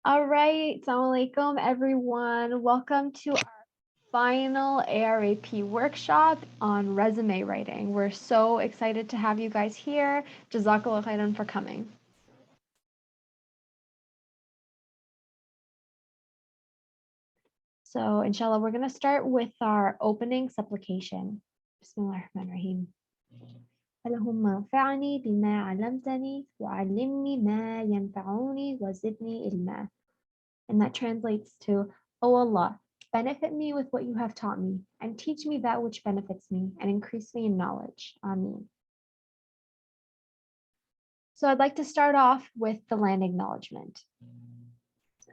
All right, Assalamu alaikum, everyone. Welcome to our final ARAP workshop on resume writing. We're so excited to have you guys here. Jazakallah khairan for coming. So, inshallah, we're going to start with our opening supplication. Bismillahirrahmanirrahim. اللهم انفعني بما علمتني وعلمني ما ينفعني وزدني علما. And that translates to, O Allah, benefit me with what you have taught me, and teach me that which benefits me, and increase me in knowledge. Ameen. So I'd like to start off with the land acknowledgement.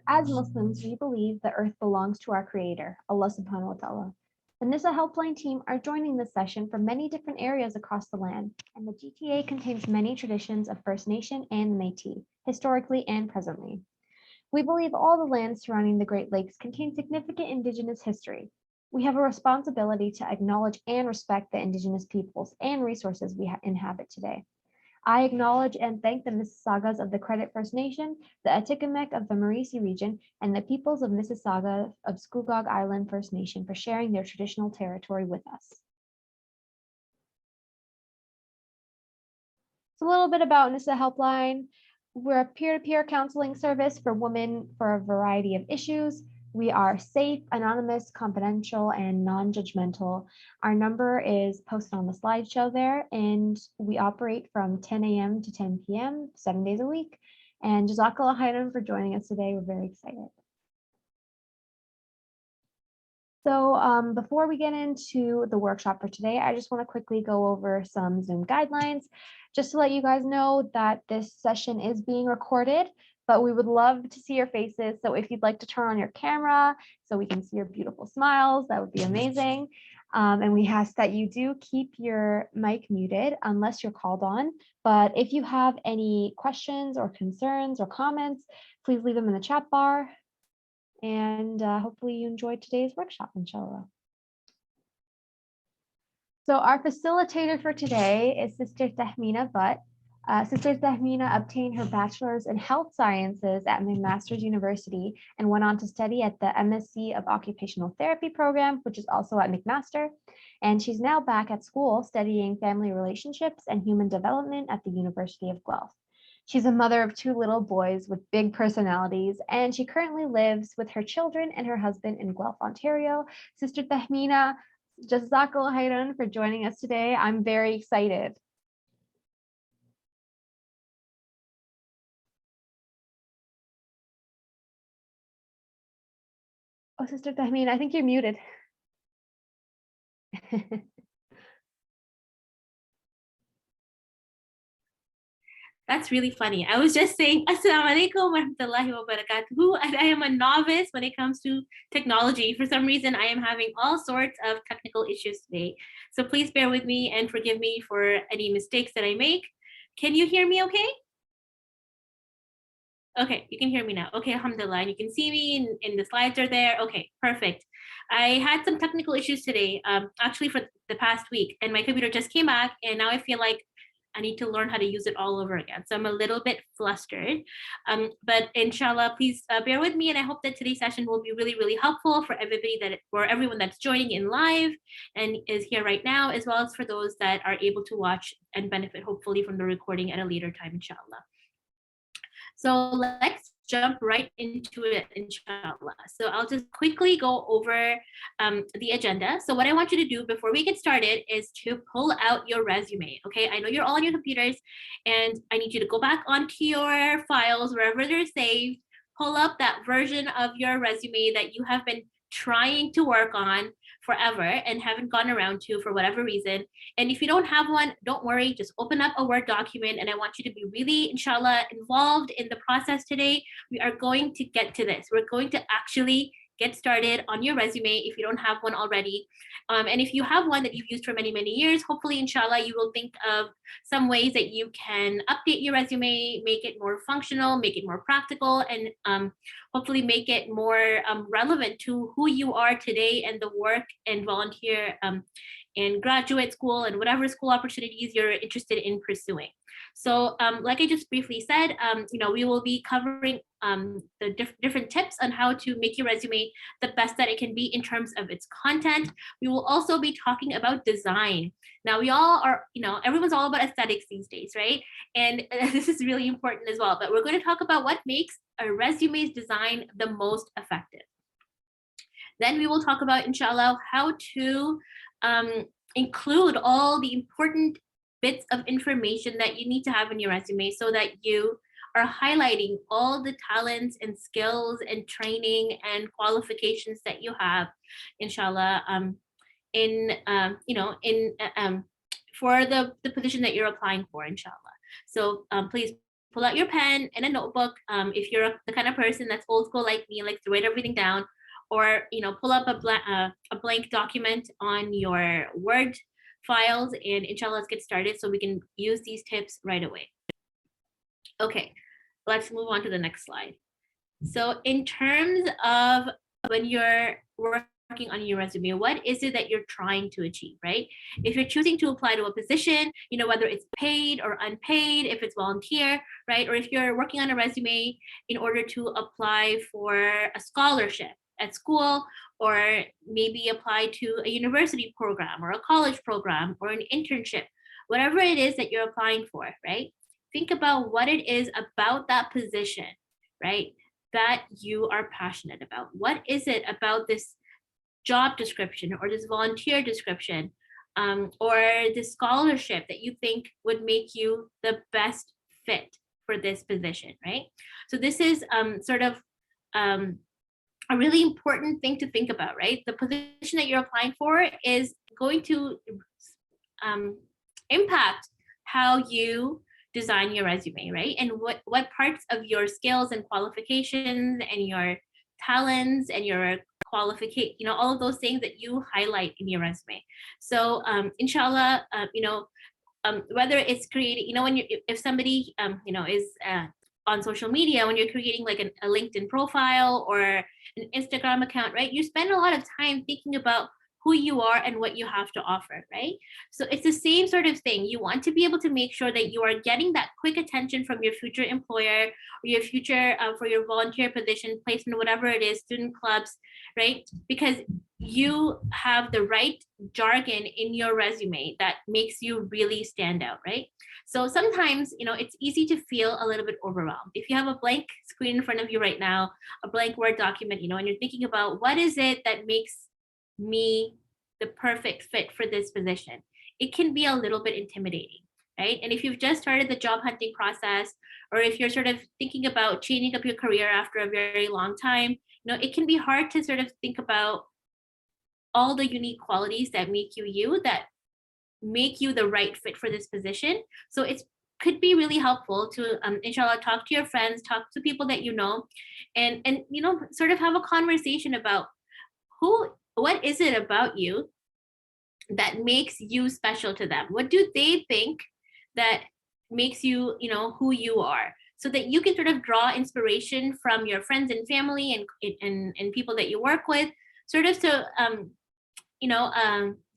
As Muslims, we believe the earth belongs to our Creator, Allah subhanahu wa ta'ala. The NISA helpline team are joining this session from many different areas across the land, and the GTA contains many traditions of First Nation and Métis, historically and presently. We believe all the lands surrounding the Great Lakes contain significant Indigenous history. We have a responsibility to acknowledge and respect the Indigenous peoples and resources we inhabit today. I acknowledge and thank the Mississaugas of the Credit First Nation, the Atikamekw of the Mauricie region, and the peoples of Mississauga of Scugog Island First Nation for sharing their traditional territory with us. So a little bit about NISA Helpline. We're a peer-to-peer counseling service for women for a variety of issues. We are safe, anonymous, confidential, and non-judgmental. Our number is posted on the slideshow there, and we operate from 10 a.m. to 10 p.m., 7 days a week. And Jazakallah khairan for joining us today. We're very excited. So before we get into the workshop for today, I just want to quickly go over some Zoom guidelines, just to let you guys know that this session is being recorded, but we would love to see your faces. So if you'd like to turn on your camera so we can see your beautiful smiles, that would be amazing. And we ask that you do keep your mic muted unless you're called on. But if you have any questions or concerns or comments, please leave them in the chat bar. And hopefully you enjoyed today's workshop, inshallah. So our facilitator for today is Sister Tahmina Butt. Sister Tahmina obtained her bachelor's in health sciences at McMaster's University and went on to study at the MSc of Occupational Therapy program, which is also at McMaster. And she's now back at school studying family relationships and human development at the University of Guelph. She's a mother of 2 little boys with big personalities, and she currently lives with her children and her husband in Guelph, Ontario. Sister Tahmina, Jazakallah khairan for joining us today. I'm very excited. Oh, Sister Tahmina, I think you're muted. That's really funny. I was just saying, Assalamu alaikum wa rahmatullahi wa barakatuhu, and I am a novice when it comes to technology. For some reason, I am having all sorts of technical issues today. So please bear with me and forgive me for any mistakes that I make. Can you hear me okay? Okay, you can hear me now. Okay, alhamdulillah. And you can see me and the slides are there. Okay, perfect. I had some technical issues today, actually for the past week, and my computer just came back, and now I feel like I need to learn how to use it all over again. So I'm a little bit flustered, but inshallah, please bear with me. And I hope that today's session will be really, really helpful for everyone that's joining in live and is here right now, as well as for those that are able to watch and benefit hopefully from the recording at a later time, inshallah. So let's jump right into it, inshallah. So I'll just quickly go over the agenda. So what I want you to do before we get started is to pull out your resume, okay? I know you're all on your computers, and I need you to go back onto your files, wherever they're saved, pull up that version of your resume that you have been trying to work on forever and haven't gone around to for whatever reason. And if you don't have one, don't worry, just open up a Word document, and I want you to be really, inshallah, involved in the process today. We are going to get to this. We're going to actually get started on your resume if you don't have one already. And if you have one that you've used for many, many years, hopefully, inshallah, you will think of some ways that you can update your resume, make it more functional, make it more practical, and hopefully make it more relevant to who you are today and the work and volunteer and graduate school and whatever school opportunities you're interested in pursuing. So like I just briefly said, we will be covering the different tips on how to make your resume the best that it can be in terms of its content. We will also be talking about design. Now we all are, everyone's all about aesthetics these days, right? And this is really important as well, but we're going to talk about what makes a resume's design the most effective. Then we will talk about, inshallah, how to include all the important bits of information that you need to have in your resume so that you are highlighting all the talents and skills and training and qualifications that you have, inshallah, for the position that you're applying for, inshallah. So please pull out your pen and a notebook. If you're the kind of person that's old school like me, like to write everything down, or pull up a blank document on your Word files, and inshallah, let's get started so we can use these tips right away. Okay, let's move on to the next slide. So in terms of when you're working on your resume, what is it that you're trying to achieve, right? If you're choosing to apply to a position, whether it's paid or unpaid, if it's volunteer, right? Or if you're working on a resume in order to apply for a scholarship at school, or maybe apply to a university program or a college program or an internship, whatever it is that you're applying for, right? Think about what it is about that position, right, that you are passionate about. What is it about this job description or this volunteer description or this scholarship that you think would make you the best fit for this position, right? So this is sort of a really important thing to think about, right? The position that you're applying for is going to impact how you design your resume, right? And what parts of your skills and qualifications and your talents and your qualification, all of those things that you highlight in your resume. So inshallah, whether it's creating, when if somebody, is on social media, when you're creating like a LinkedIn profile or an Instagram account, right? You spend a lot of time thinking about who you are and what you have to offer, right? So it's the same sort of thing. You want to be able to make sure that you are getting that quick attention from your future employer or your future for your volunteer position, placement, whatever it is, student clubs, right? Because you have the right jargon in your resume that makes you really stand out, right? So sometimes, it's easy to feel a little bit overwhelmed. If you have a blank screen in front of you right now, a blank Word document, and you're thinking about what is it that makes me the perfect fit for this position, it can be a little bit intimidating, right? And if you've just started the job hunting process, or if you're sort of thinking about changing up your career after a very long time, it can be hard to sort of think about all the unique qualities that make you that make you the right fit for this position. So it could be really helpful to inshallah talk to your friends, talk to people that and sort of have a conversation about what is it about you that makes you special to them? What do they think that makes you, who you are? So that you can sort of draw inspiration from your friends and family and people that you work with, sort of to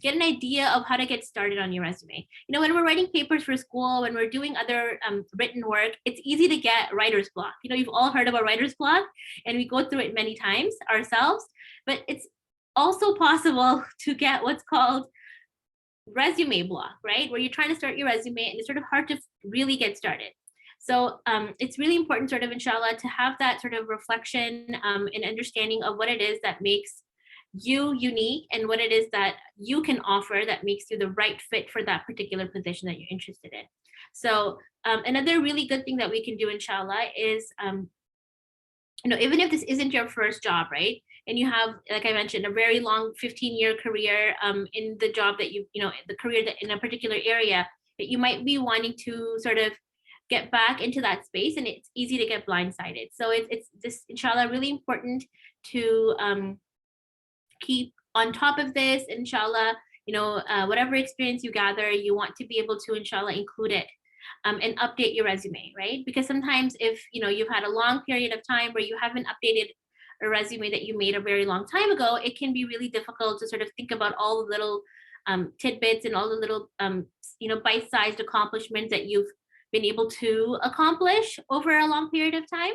get an idea of how to get started on your resume. When we're writing papers for school, when we're doing other written work, it's easy to get writer's block. You've all heard about writer's block, and we go through it many times ourselves, but it's also possible to get what's called resume block, right? Where you're trying to start your resume and it's sort of hard to really get started. So it's really important, sort of, inshallah, to have that sort of reflection and understanding of what it is that makes you unique and what it is that you can offer that makes you the right fit for that particular position that you're interested in. So another really good thing that we can do, inshallah, is even if this isn't your first job, right? And you have, like I mentioned, a very long 15-year career in the job that the career that in a particular area, that you might be wanting to sort of get back into that space, and it's easy to get blindsided. So it's just, inshallah, really important to keep on top of this, inshallah. Whatever experience you gather, you want to be able to, inshallah, include it and update your resume, right? Because sometimes if you've had a long period of time where you haven't updated a resume that you made a very long time ago, it can be really difficult to sort of think about all the little tidbits and all the little, bite-sized accomplishments that you've been able to accomplish over a long period of time.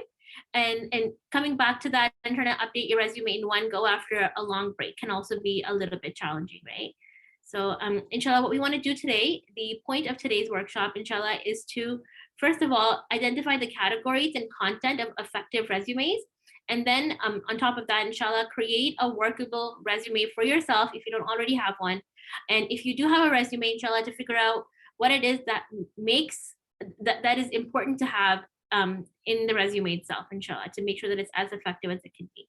And coming back to that and trying to update your resume in one go after a long break can also be a little bit challenging, right? So inshallah, what we want to do today, the point of today's workshop, inshallah, is to, first of all, identify the categories and content of effective resumes. And then on top of that, inshallah, create a workable resume for yourself if you don't already have one. And if you do have a resume, inshallah, to figure out what it is that makes, that is important to have in the resume itself, inshallah, to make sure that it's as effective as it can be.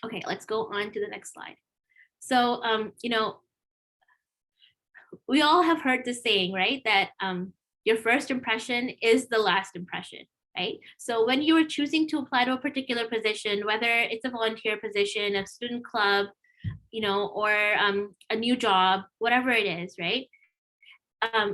Okay, let's go on to the next slide. So, we all have heard the saying, right? That your first impression is the last impression, right? So when you are choosing to apply to a particular position, whether it's a volunteer position, a student club, or a new job, whatever it is, right?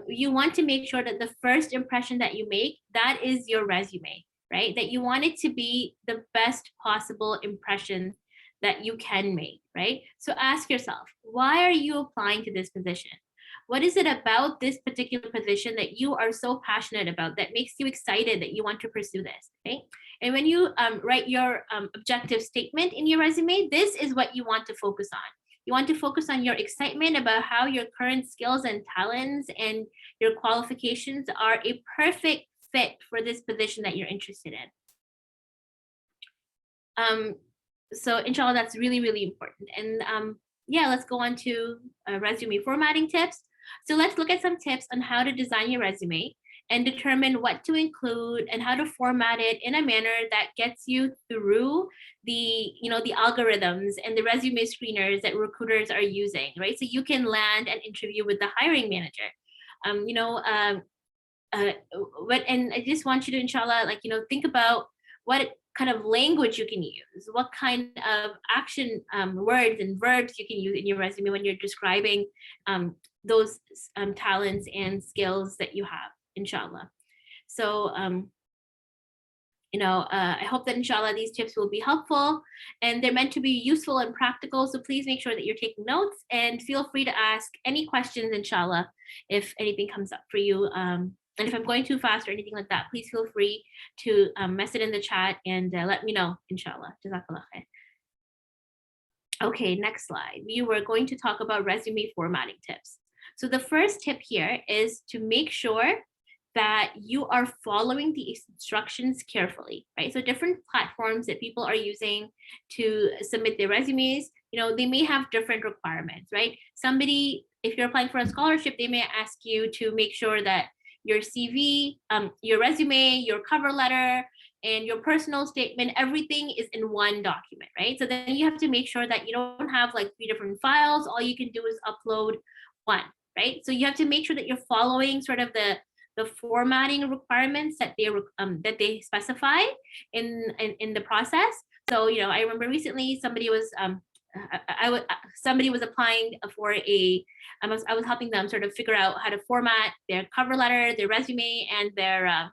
You want to make sure that the first impression that you make, that is your resume, right? That you want it to be the best possible impression that you can make, right? So ask yourself, why are you applying to this position? What is it about this particular position that you are so passionate about that makes you excited that you want to pursue this, right? And when you write your objective statement in your resume, this is what you want to focus on. You want to focus on your excitement about how your current skills and talents and your qualifications are a perfect fit for this position that you're interested in. So inshallah, that's really, really important. And yeah, let's go on to resume formatting tips. So let's look at some tips on how to design your resume and determine what to include and how to format it in a manner that gets you through the algorithms and the resume screeners that recruiters are using, right? So you can land an interview with the hiring manager. And I just want you to, inshallah, think about what kind of language you can use, what kind of action words and verbs you can use in your resume when you're describing those talents and skills that you have, inshallah. So, I hope that inshallah these tips will be helpful and they're meant to be useful and practical. So please make sure that you're taking notes and feel free to ask any questions, inshallah, if anything comes up for you. And if I'm going too fast or anything like that, please feel free to mess it in the chat and let me know, inshallah. Jazakallah khair. Okay, next slide. We were going to talk about resume formatting tips. So the first tip here is to make sure that you are following the instructions carefully, right? So different platforms that people are using to submit their resumes, they may have different requirements, right? Somebody, if you're applying for a scholarship, they may ask you to make sure that your CV, your resume, your cover letter, and your personal statement, everything is in one document, right? So then you have to make sure that you don't have like 3 different files. All you can do is upload one, right? So you have to make sure that you're following sort of the formatting requirements that they specify in the process. So I remember recently somebody was somebody was applying for I was helping them sort of figure out how to format their cover letter, their resume, and their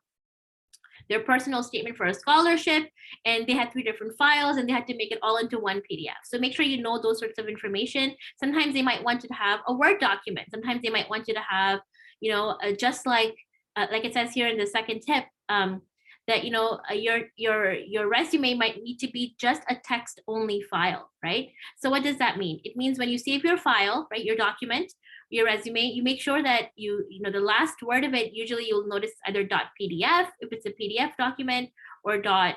personal statement for a scholarship, and they had 3 different files and they had to make it all into one PDF. So make sure you know those sorts of information. Sometimes they might want you to have a Word document. Sometimes they might want you to have, just like it says here in the second tip, that your resume might need to be just a text only file, right? So what does that mean? It means when you save your file, right, your document, your resume, you make sure that the last word of it, usually you'll notice either .pdf if it's a PDF document, or .doc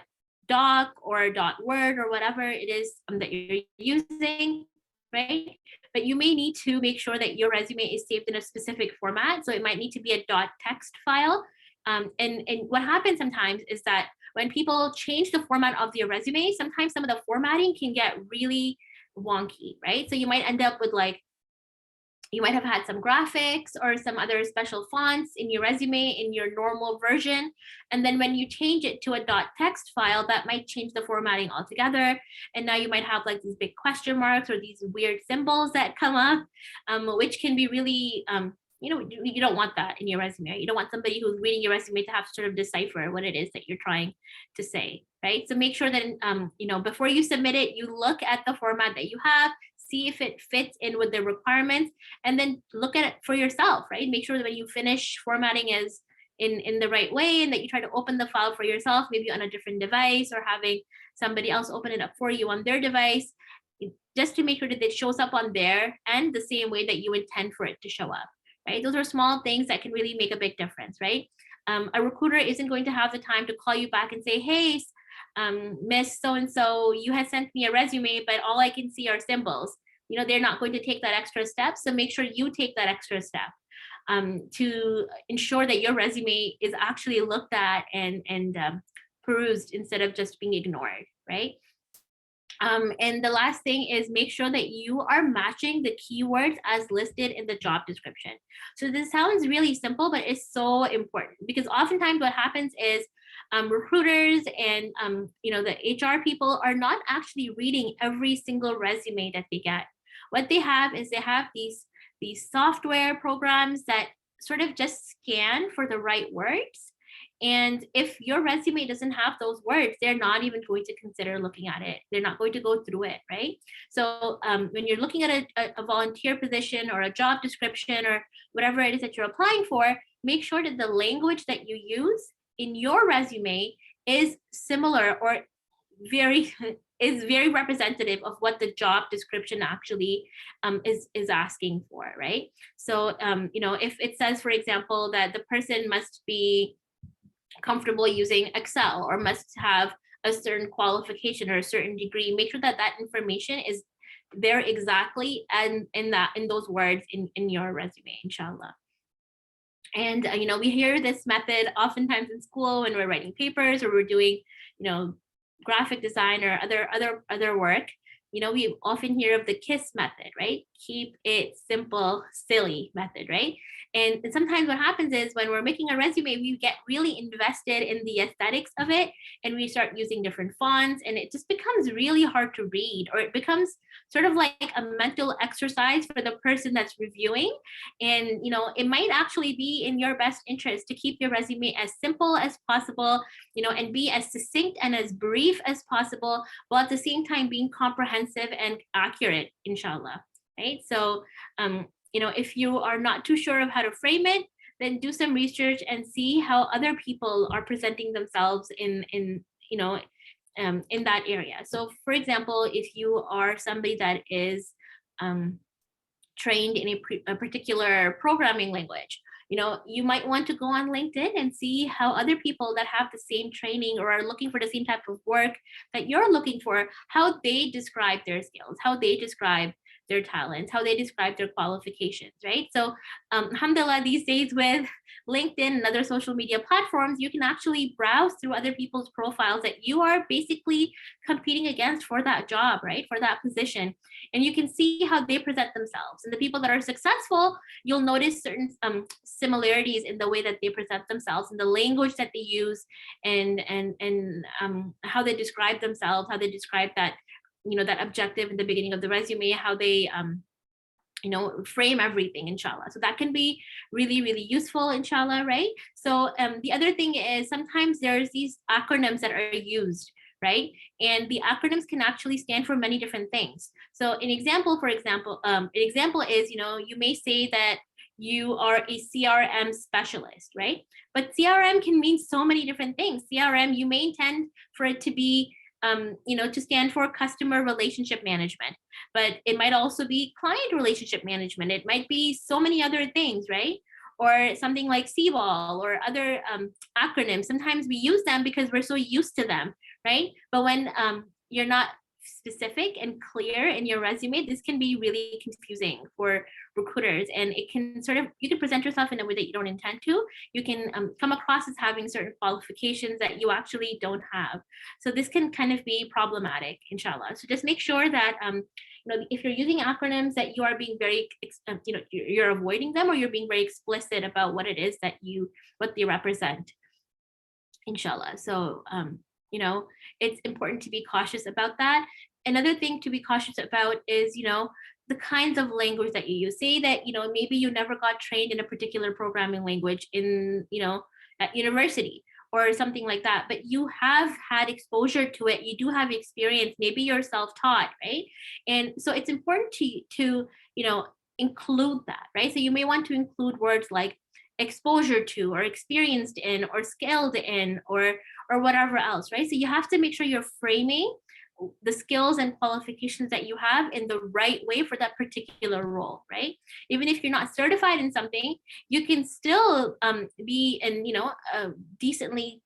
or .word or whatever it is that you're using, right? But you may need to make sure that your resume is saved in a specific format. So it might need to be a .text file. And what happens sometimes is that when people change the format of their resume, sometimes some of the formatting can get really wonky, right? So you might end up with you might have had some graphics or some other special fonts in your resume in your normal version. And then when you change it to a .text file, that might change the formatting altogether. And now you might have like these big question marks or these weird symbols that come up, which can be really, you don't want that in your resume. You don't want somebody who's reading your resume to have to sort of decipher what it is that you're trying to say, right? So make sure that, before you submit it, you look at the format that you have, see if it fits in with the requirements, and then look at it for yourself, right? Make sure that when you finish formatting is in the right way, and that you try to open the file for yourself, maybe on a different device, or having somebody else open it up for you on their device, just to make sure that it shows up on there and the same way that you intend for it to show up, right? Those are small things that can really make a big difference, right? A recruiter isn't going to have the time to call you back and say, hey, Miss so-and-so, you had sent me a resume, but all I can see are symbols. You know, they're not going to take that extra step. So make sure you take that extra step to ensure that your resume is actually looked at and perused instead of just being ignored, right? And the last thing is make sure that you are matching the keywords as listed in the job description. So this sounds really simple, but it's so important, because oftentimes what happens is recruiters and the HR people are not actually reading every single resume that they get. What they have is they have these software programs that sort of just scan for the right words. And if your resume doesn't have those words, they're not even going to consider looking at it. They're not going to go through it, right? So when you're looking at a volunteer position or a job description or whatever it is that you're applying for, make sure that the language that you use in your resume is similar or is very representative of what the job description actually is asking for, right? So if it says, for example, that the person must be comfortable using Excel or must have a certain qualification or a certain degree, make sure that that information is there exactly and in those words in your resume, inshallah. And we hear this method oftentimes in school when we're writing papers or we're doing graphic design or other work. We often hear of the KISS method, right? Keep it simple, silly method, right? And sometimes what happens is when we're making a resume, we get really invested in the aesthetics of it, and we start using different fonts, and it just becomes really hard to read, or it becomes sort of like a mental exercise for the person that's reviewing. And it might actually be in your best interest to keep your resume as simple as possible, and be as succinct and as brief as possible, while at the same time being comprehensive and accurate, inshallah, right? So if you are not too sure of how to frame it, then do some research and see how other people are presenting themselves in that area. So for example, if you are somebody that is trained in a particular programming language, you might want to go on LinkedIn and see how other people that have the same training or are looking for the same type of work that you're looking for, how they describe their skills, how they describe their talents, how they describe their qualifications, right? So alhamdulillah, these days with LinkedIn and other social media platforms, you can actually browse through other people's profiles that you are basically competing against for that job, right? For that position. And you can see how they present themselves. And the people that are successful, you'll notice certain similarities in the way that they present themselves and the language that they use and how they describe themselves, how they describe that that objective in the beginning of the resume, how they frame everything, inshallah. So that can be really, really useful, inshallah, right? So the other thing is sometimes there's these acronyms that are used, right? And the acronyms can actually stand for many different things. So an example is, you may say that you are a CRM specialist, right? But CRM can mean so many different things. CRM, you may intend for it to be to stand for customer relationship management, but it might also be client relationship management. It might be so many other things, right? Or something like CBOL or other acronyms. Sometimes we use them because we're so used to them, right? But when you're not specific and clear in your resume, this can be really confusing for recruiters, and it can you can present yourself in a way that you don't intend to. You can come across as having certain qualifications that you actually don't have. So this can kind of be problematic, inshallah. So just make sure that if you're using acronyms, that you are being very you're avoiding them, or you're being very explicit about what it is that what they represent, inshallah. So it's important to be cautious about that. Another thing to be cautious about is, the kinds of language that you use. Say that, maybe you never got trained in a particular programming language at university, or something like that, but you have had exposure to it, you do have experience, maybe you're self-taught, right? And so it's important to include that, right? So you may want to include words like exposure to, or experienced in, or skilled in, or whatever else, right? So you have to make sure you're framing the skills and qualifications that you have in the right way for that particular role, right? Even if you're not certified in something, you can still be and decently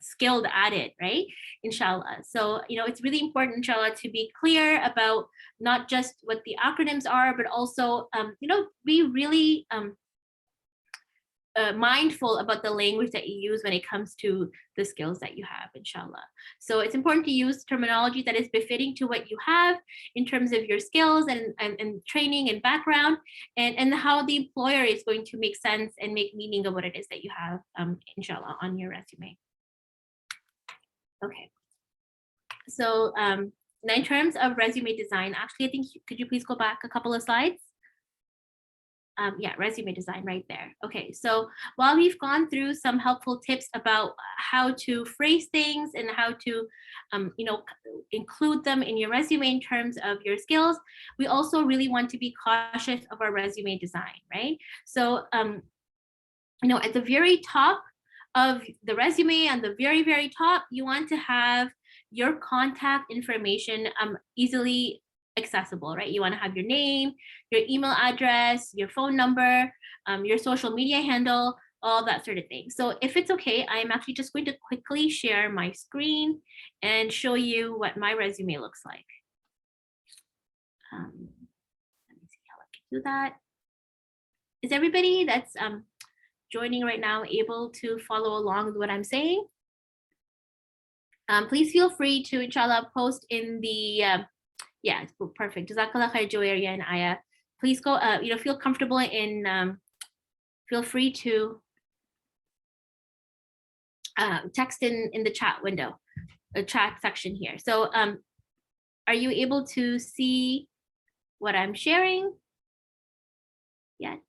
skilled at it, right? Inshallah. So it's really important, inshallah, to be clear about not just what the acronyms are, but also be really mindful about the language that you use when it comes to the skills that you have, inshallah. So it's important to use terminology that is befitting to what you have in terms of your skills and training and background, and how the employer is going to make sense and make meaning of what it is that you have, inshallah, on your resume. Okay. So now in terms of resume design, actually, I think, could you please go back a couple of slides? Yeah, resume design right there. Okay, so while we've gone through some helpful tips about how to phrase things and how to, include them in your resume in terms of your skills, we also really want to be cautious of our resume design, right? So, at the very top of the resume, on the very, very top, you want to have your contact information easily accessible, right? You want to have your name, your email address, your phone number, your social media handle, all that sort of thing. So if it's okay, I'm actually just going to quickly share my screen and show you what my resume looks like. Let me see how I can do that. Is everybody that's joining right now able to follow along with what I'm saying? Please feel free to, inshallah, post in the yeah, perfect. Jazakallah khair, Joeria and Aya. Please go, feel comfortable in, feel free to text in the chat window, the chat section here. So are you able to see what I'm sharing yet?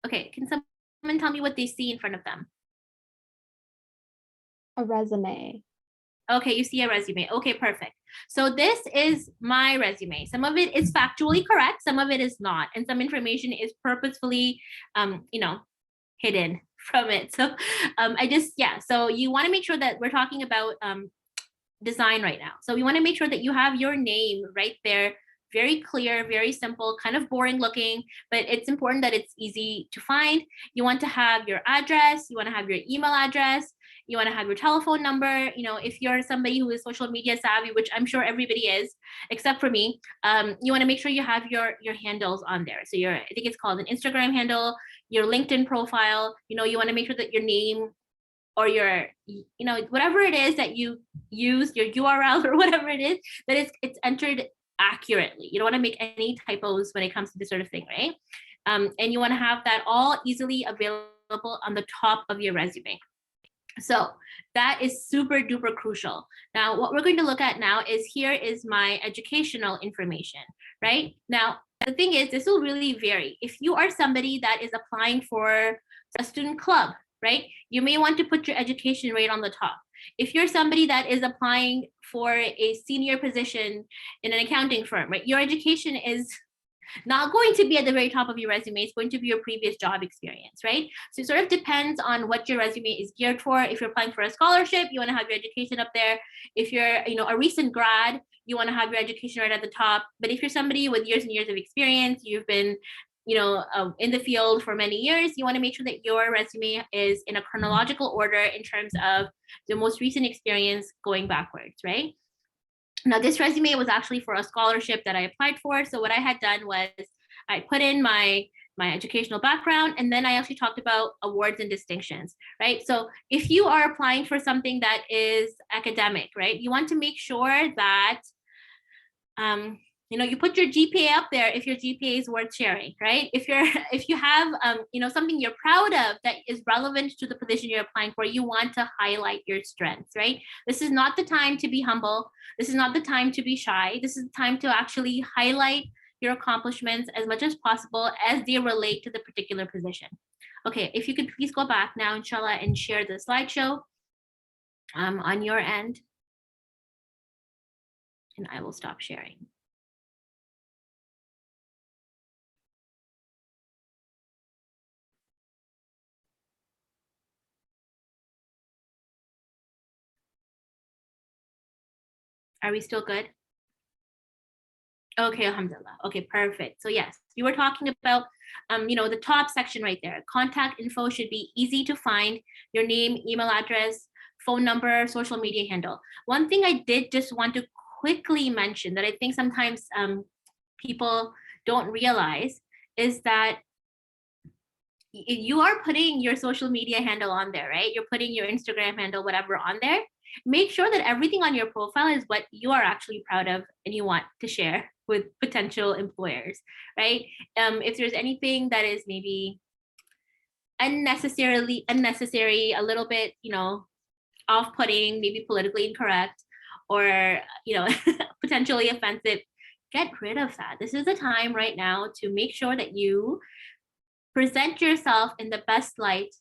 Okay, can someone tell me what they see in front of them? A resume. Okay, you see a resume. Okay, perfect. So this is my resume. Some of it is factually correct, some of it is not, and some information is purposefully, hidden from it. So so you want to make sure that we're talking about design right now. So we want to make sure that you have your name right there, very clear, very simple, kind of boring looking, but it's important that it's easy to find. You want to have your address, you want to have your email address, you want to have your telephone number. If you're somebody who is social media savvy, which I'm sure everybody is, except for me, you want to make sure you have your handles on there. So I think it's called an Instagram handle, your LinkedIn profile. You want to make sure that your name or your, whatever it is that you use, your URL or whatever it is, that it's entered accurately. You don't want to make any typos when it comes to this sort of thing, right? And you want to have that all easily available on the top of your resume. So that is super duper crucial. Now, what we're going to look at now is, here is my educational information, right? Now, the thing is, this will really vary. If you are somebody that is applying for a student club, right, you may want to put your education right on the top. If you're somebody that is applying for a senior position in an accounting firm, right, your education is not going to be at the very top of your resume. It's going to be your previous job experience, right? So it sort of depends on what your resume is geared for. If you're applying for a scholarship, you want to have your education up there. If you're, a recent grad, you want to have your education right at the top. But if you're somebody with years and years of experience, you've been, in the field for many years, you want to make sure that your resume is in a chronological order in terms of the most recent experience going backwards, right? Now, this resume was actually for a scholarship that I applied for. So what I had done was I put in my educational background, and then I actually talked about awards and distinctions, right? So if you are applying for something that is academic, right, you want to make sure that you put your GPA up there if your GPA is worth sharing, right? If you have something you're proud of that is relevant to the position you're applying for, you want to highlight your strengths, right? This is not the time to be humble. This is not the time to be shy. This is the time to actually highlight your accomplishments as much as possible as they relate to the particular position. Okay, if you could please go back now, inshallah, and share the slideshow on your end. And I will stop sharing. Are we still good? Okay, alhamdulillah. Okay, perfect. So yes, you were talking about, the top section right there. Contact info should be easy to find. Your name, email address, phone number, social media handle. One thing I did just want to quickly mention that I think sometimes people don't realize is that you are putting your social media handle on there, right? You're putting your Instagram handle, whatever, on there. Make sure that everything on your profile is what you are actually proud of and you want to share with potential employers, right? If there's anything that is maybe unnecessary, a little bit, off-putting, maybe politically incorrect, or potentially offensive, get rid of that. This is the time right now to make sure that you present yourself in the best light,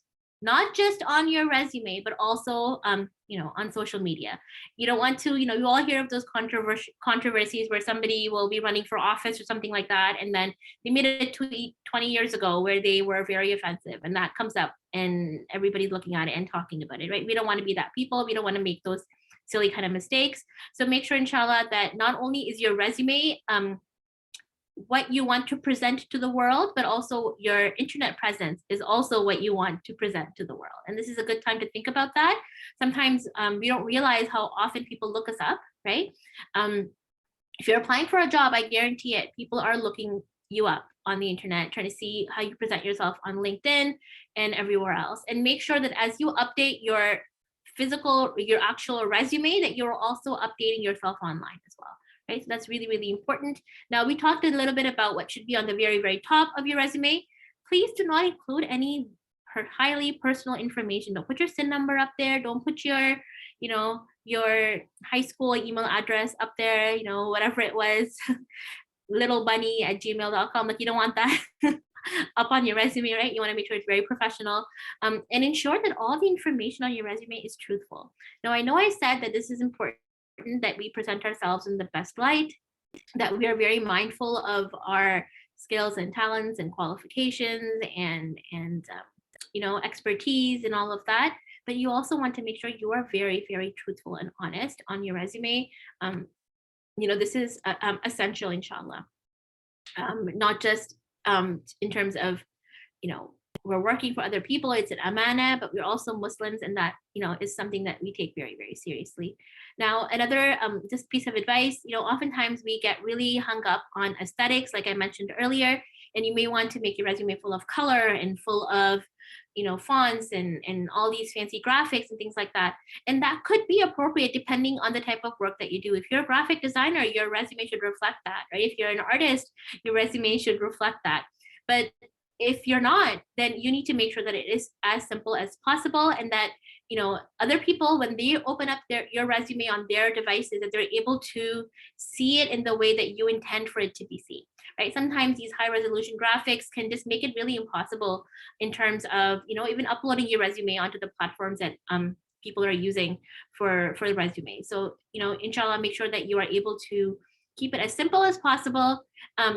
not just on your resume, but also, on social media. You don't want to, you all hear of those controversies where somebody will be running for office or something like that. And then they made a tweet 20 years ago where they were very offensive, and that comes up and everybody's looking at it and talking about it, right? We don't want to be that people. We don't want to make those silly kind of mistakes. So make sure, inshallah, that not only is your resume, what you want to present to the world, but also your internet presence is also what you want to present to the world. And this is a good time to think about that. Sometimes we don't realize how often people look us up, right? If you're applying for a job, I guarantee it, people are looking you up on the internet, trying to see how you present yourself on LinkedIn and everywhere else. And make sure that as you update your actual resume, that you're also updating yourself online as well. Right? So that's really, really important. Now, we talked a little bit about what should be on the very, very top of your resume. Please do not include any highly personal information. Don't put your SIN number up there. Don't put your, your high school email address up there, whatever it was, littlebunny@gmail.com. Like, you don't want that up on your resume, right? You want to make sure it's very professional, and ensure that all the information on your resume is truthful. Now, I know I said that this is important, that we present ourselves in the best light, that we are very mindful of our skills and talents and qualifications and expertise and all of that. But you also want to make sure you are very, very truthful and honest on your resume. This is essential, inshallah. Not just in terms of, we're working for other people, it's an amana, but we're also Muslims, and that, is something that we take very, very seriously. Now, another just piece of advice, oftentimes we get really hung up on aesthetics, like I mentioned earlier, and you may want to make your resume full of color and full of, fonts and all these fancy graphics and things like that. And that could be appropriate depending on the type of work that you do. If you're a graphic designer, your resume should reflect that, right? If you're an artist, your resume should reflect that. But if you're not, then you need to make sure that it is as simple as possible, and that other people, when they open up your resume on their devices, that they're able to see it in the way that you intend for it to be seen, right? Sometimes these high resolution graphics can just make it really impossible in terms of even uploading your resume onto the platforms that people are using for the resume. So inshallah, make sure that you are able to keep it as simple as possible,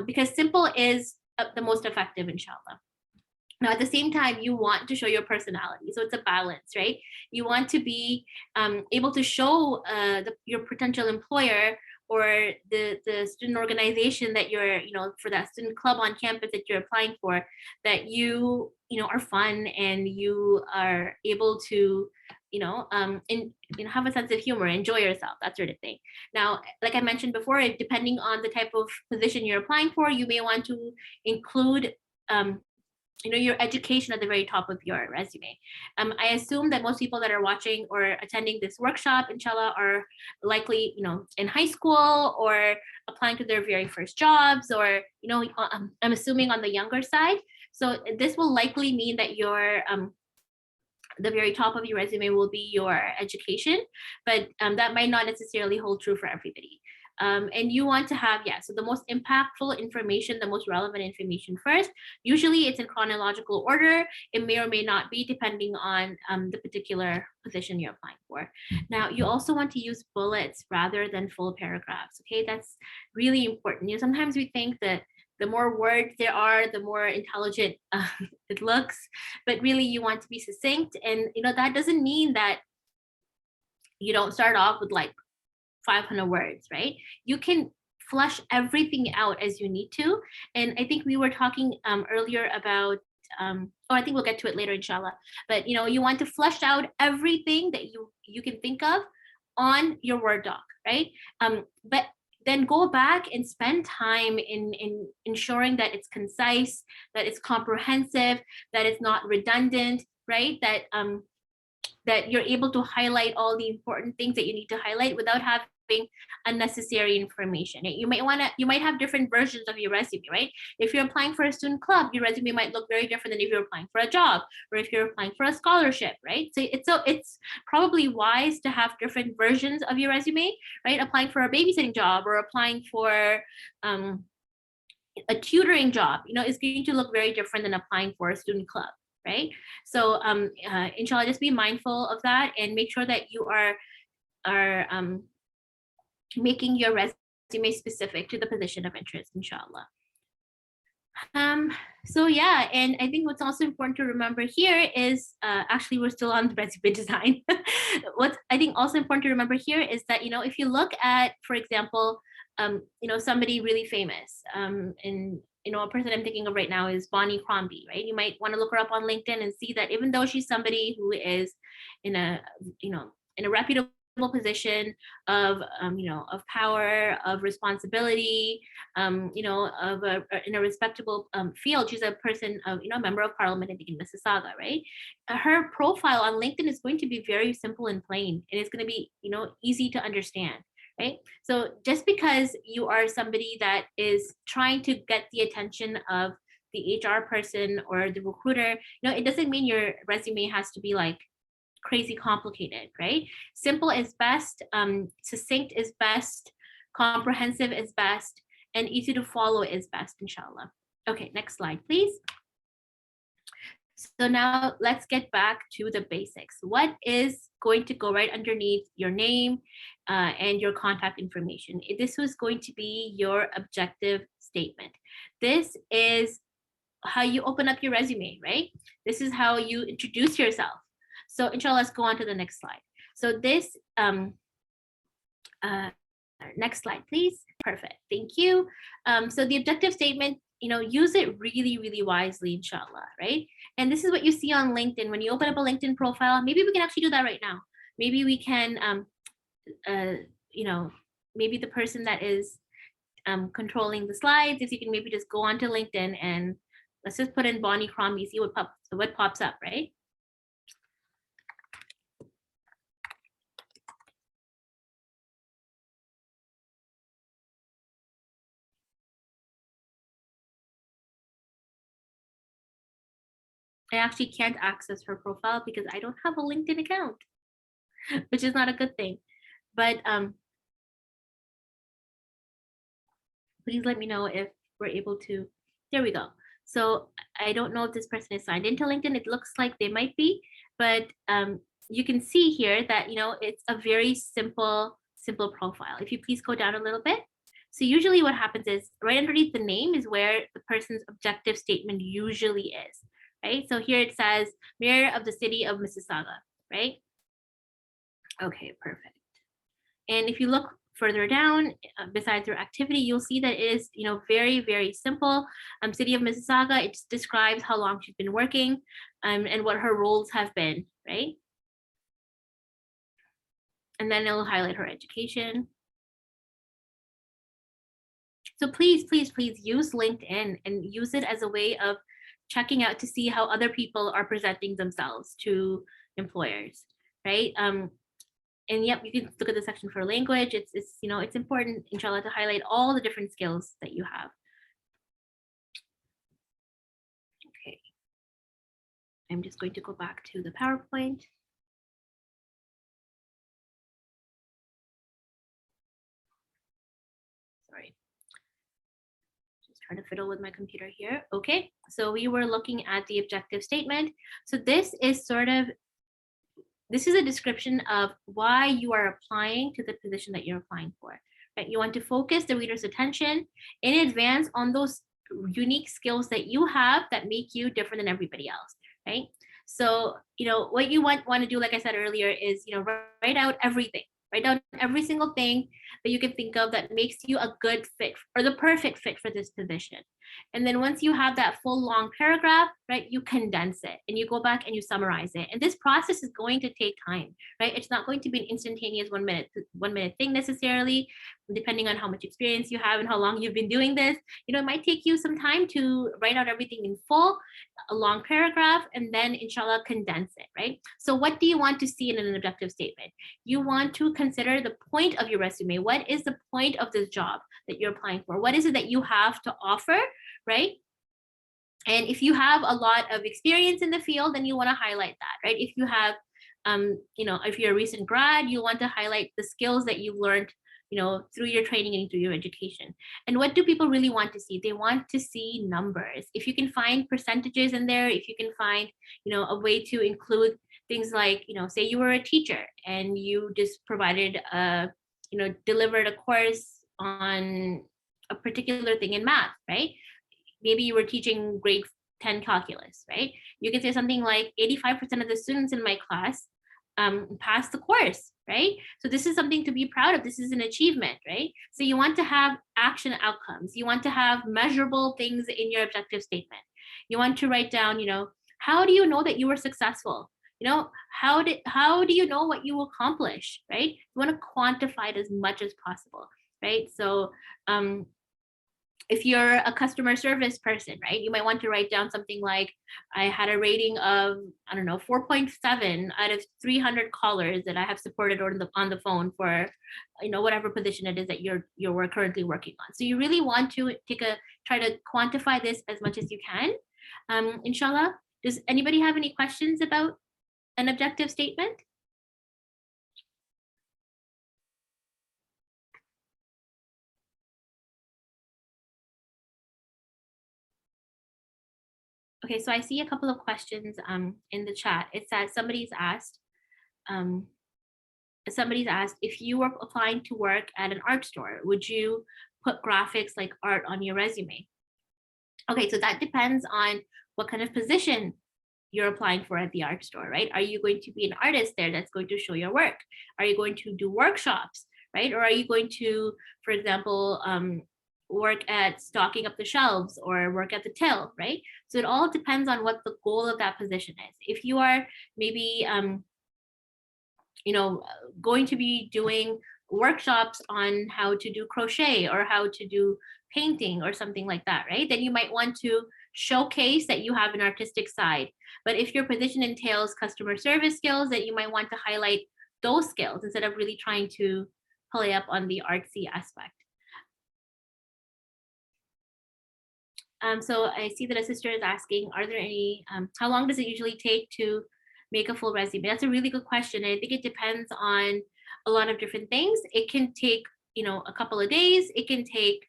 because simple is the most effective, inshallah. Now, at the same time, you want to show your personality. So it's a balance, right? You want to be able to show your potential employer or the student organization that you're, for that student club on campus that you're applying for, that you are fun and you are able to, have a sense of humor, enjoy yourself, that sort of thing. Now, like I mentioned before, depending on the type of position you're applying for, you may want to include your education at the very top of your resume. I assume that most people that are watching or attending this workshop, inshallah, are likely, in high school or applying to their very first jobs, or, I'm assuming on the younger side. So this will likely mean that your the very top of your resume will be your education, but that might not necessarily hold true for everybody. And you want to have, yeah, so the most impactful information, the most relevant information first. Usually it's in chronological order. It may or may not be depending on the particular position you're applying for. Now, you also want to use bullets rather than full paragraphs, okay? That's really important. You know, sometimes we think that the more words there are, the more intelligent it looks, but really you want to be succinct. And, you know, that doesn't mean that you don't start off with like 500 words, right? You can flush everything out as you need to. And I think we were talking earlier about, oh, I think we'll get to it later, inshallah. But, you know, you want to flush out everything that you can think of on your Word doc, right? But then go back and spend time in ensuring that it's concise, that it's comprehensive, that it's not redundant, right? That you're able to highlight all the important things that you need to highlight without having unnecessary information. You might have different versions of your resume, right? If you're applying for a student club, your resume might look very different than if you're applying for a job or if you're applying for a scholarship, right? So it's probably wise to have different versions of your resume, right? Applying for a babysitting job or applying for a tutoring job, you know, is going to look very different than applying for a student club, right? So inshallah, just be mindful of that and make sure that you are making your resume specific to the position of interest, inshallah. So yeah, and I think what's also important to remember here is, actually we're still on the resume design. What's I think also important to remember here is that, you know, if you look at, for example, you know, somebody really famous, and you know, a person I'm thinking of right now is Bonnie Crombie, right? You might want to look her up on LinkedIn and see that even though she's somebody who is in a, you know, in a reputable position of, you know, of power, of responsibility, you know, in a respectable field. She's a person of, you know, member of parliament in Mississauga, right? Her profile on LinkedIn is going to be very simple and plain, and it's going to be, you know, easy to understand, right? So just because you are somebody that is trying to get the attention of the HR person or the recruiter, you know, it doesn't mean your resume has to be like crazy complicated, right? Simple is best, succinct is best, comprehensive is best, and easy to follow is best, inshallah. Okay, next slide, please. So now let's get back to the basics. What is going to go right underneath your name and your contact information? This was going to be your objective statement. This is how you open up your resume, right? This is how you introduce yourself. So inshallah, let's go on to the next slide. So this, next slide, please. Perfect, thank you. So the objective statement, you know, use it really, really wisely, inshallah, right? And this is what you see on LinkedIn. When you open up a LinkedIn profile, maybe we can actually do that right now. Maybe we can, you know, maybe the person that is controlling the slides, if you can maybe just go onto LinkedIn and let's just put in Bonnie Crombie, see what pops up, right? I actually can't access her profile because I don't have a LinkedIn account, which is not a good thing. But please let me know if we're able to. There we go. So I don't know if this person is signed into LinkedIn. It looks like they might be, but you can see here that, you know, it's a very simple profile. If you please go down a little bit. So usually what happens is right underneath the name is where the person's objective statement usually is, right? So here it says Mayor of the City of Mississauga, right? Okay, perfect. And if you look further down, besides their activity, you'll see that it is, you know, very, very simple. City of Mississauga, it just describes how long she's been working and what her roles have been, right? And then it'll highlight her education. So please, please, please use LinkedIn and use it as a way of checking out to see how other people are presenting themselves to employers, right? And yep, you can look at the section for language. It's you know, it's important, inshallah, to highlight all the different skills that you have. Okay. I'm just going to go back to the PowerPoint. Sorry. Just trying to fiddle with my computer here. Okay, so we were looking at the objective statement. So this is a description of why you are applying to the position that you're applying for. Right? You want to focus the reader's attention in advance on those unique skills that you have that make you different than everybody else, right? So, what you want to do, like I said earlier, is, write out everything. Write down every single thing that you can think of that makes you a good fit or the perfect fit for this position. And then once you have that full long paragraph, right, you condense it and you go back and you summarize it. And this process is going to take time, right? It's not going to be an instantaneous 1 minute thing necessarily, depending on how much experience you have and how long you've been doing this. It might take you some time to write out everything in full, a long paragraph, and then inshallah condense it, right? So what do you want to see in an objective statement? You want to consider the point of your resume. What is the point of this job that you're applying for? What is it that you have to offer, right? And if you have a lot of experience in the field, then you want to highlight that, right? If you have, if you're a recent grad, you want to highlight the skills that you've learned, through your training and through your education. And what do people really want to see? They want to see numbers. If you can find percentages in there, if you can find, a way to include things like, say you were a teacher and you just provided delivered a course on a particular thing in math, right? Maybe you were teaching grade 10 calculus, right? You can say something like 85% of the students in my class passed the course, right? So this is something to be proud of. This is an achievement, right? So you want to have action outcomes. You want to have measurable things in your objective statement. You want to write down, how do you know that you were successful? How do you know what you accomplish, right? You want to quantify it as much as possible, right? So if you're a customer service person, right, you might want to write down something like, I had a rating of, 4.7 out of 300 callers that I have supported on the phone for, whatever position it is that you're currently working on. So you really want to try to quantify this as much as you can. Inshallah, does anybody have any questions about an objective statement? Okay, so I see a couple of questions in the chat. It says somebody's asked if you were applying to work at an art store, would you put graphics like art on your resume? Okay, so that depends on what kind of position you're applying for at the art store, right? Are you going to be an artist there that's going to show your work? Are you going to do workshops, right? Or are you going to, for example, work at stocking up the shelves or work at the till, right? So it all depends on what the goal of that position is. If you are maybe, going to be doing workshops on how to do crochet or how to do painting or something like that, right? Then you might want to showcase that you have an artistic side. But if your position entails customer service skills, then you might want to highlight those skills instead of really trying to play up on the artsy aspect. So I see that a sister is asking, are there any, how long does it usually take to make a full resume? That's a really good question. I think it depends on a lot of different things. It can take, a couple of days. It can take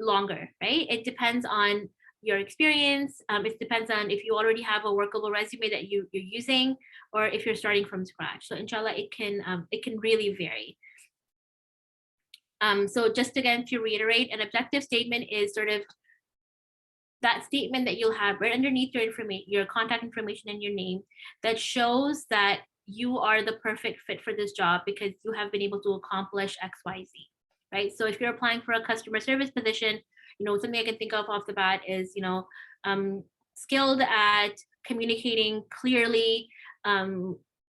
longer, right? It depends on your experience. It depends on if you already have a workable resume that you're using, or if you're starting from scratch. So inshallah, it can really vary. So just again, to reiterate, an objective statement is sort of that statement that you'll have right underneath your information, your contact information and your name, that shows that you are the perfect fit for this job because you have been able to accomplish XYZ, right? So if you're applying for a customer service position, something I can think of off the bat is, skilled at communicating clearly,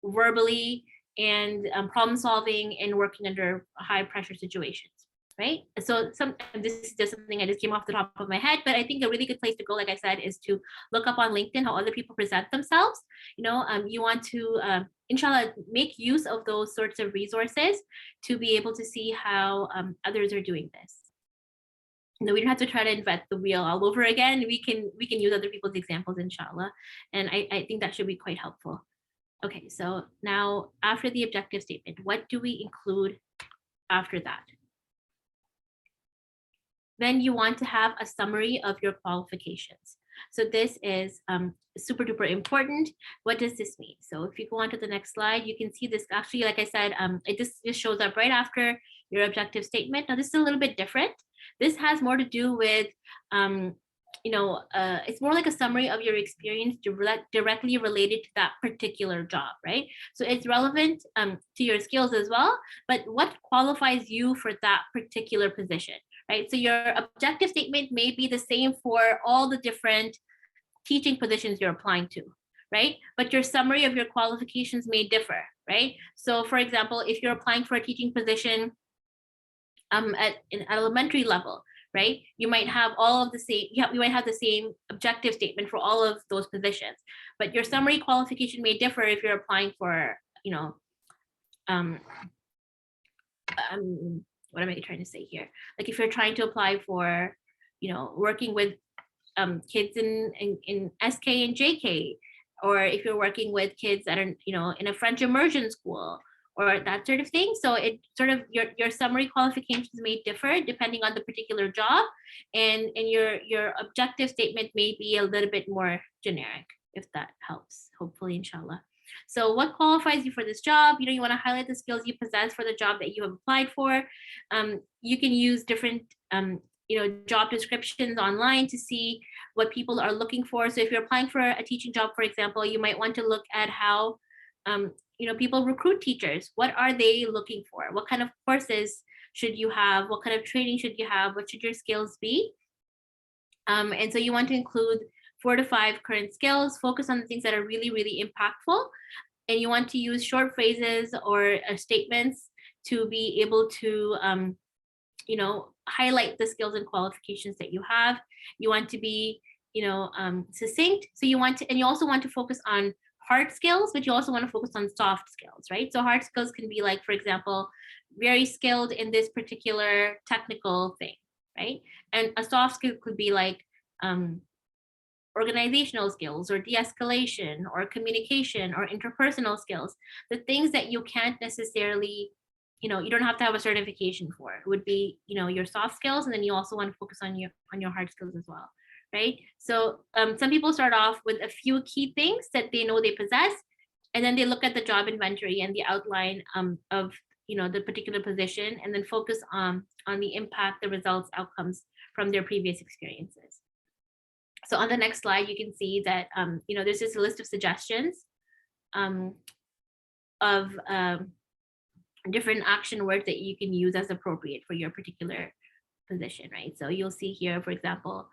verbally, and problem solving and working under high pressure situations. Right. So this is just something I just came off the top of my head, but I think a really good place to go, like I said, is to look up on LinkedIn how other people present themselves. You want to, inshallah, make use of those sorts of resources to be able to see how others are doing this. No, we don't have to try to invent the wheel all over again. We can use other people's examples, inshallah. And I think that should be quite helpful. Okay, so now after the objective statement, what do we include after that? Then you want to have a summary of your qualifications. So this is super duper important. What does this mean? So if you go on to the next slide, you can see this actually, like I said, it just shows up right after your objective statement. Now this is a little bit different. This has more to do with, it's more like a summary of your experience directly related to that particular job, right? So it's relevant to your skills as well, but what qualifies you for that particular position? Right? So your objective statement may be the same for all the different teaching positions you're applying to, right? But your summary of your qualifications may differ, right? So for example, if you're applying for a teaching position at an elementary level, right? You might have all of the same, you might have the same objective statement for all of those positions, but your summary qualification may differ if you're applying for, what am I trying to say here? Like if you're trying to apply for, working with kids in SK and JK, or if you're working with kids that are, in a French immersion school or that sort of thing. So it sort of, your summary qualifications may differ depending on the particular job, and your objective statement may be a little bit more generic, if that helps, hopefully, inshallah. So what qualifies you for this job? You want to highlight the skills you possess for the job that you have applied for. You can use different, job descriptions online to see what people are looking for. So if you're applying for a teaching job, for example, you might want to look at how, people recruit teachers. What are they looking for? What kind of courses should you have? What kind of training should you have? What should your skills be? And so you want to include 4 to 5 current skills, focus on the things that are really, really impactful. And you want to use short phrases or statements to be able to, highlight the skills and qualifications that you have. You want to be, succinct. So you want to, and you also want to focus on hard skills, but you also want to focus on soft skills, right? So hard skills can be like, for example, very skilled in this particular technical thing, right? And a soft skill could be like, organizational skills or de-escalation or communication or interpersonal skills, the things that you can't necessarily, you don't have to have a certification for. It would be, your soft skills, and then you also want to focus on your hard skills as well, right? So some people start off with a few key things that they know they possess, and then they look at the job inventory and the outline of the particular position, and then focus on the impact, the results, outcomes from their previous experiences. So on the next slide, you can see that, there's just a list of suggestions of different action words that you can use as appropriate for your particular position, right? So you'll see here, for example,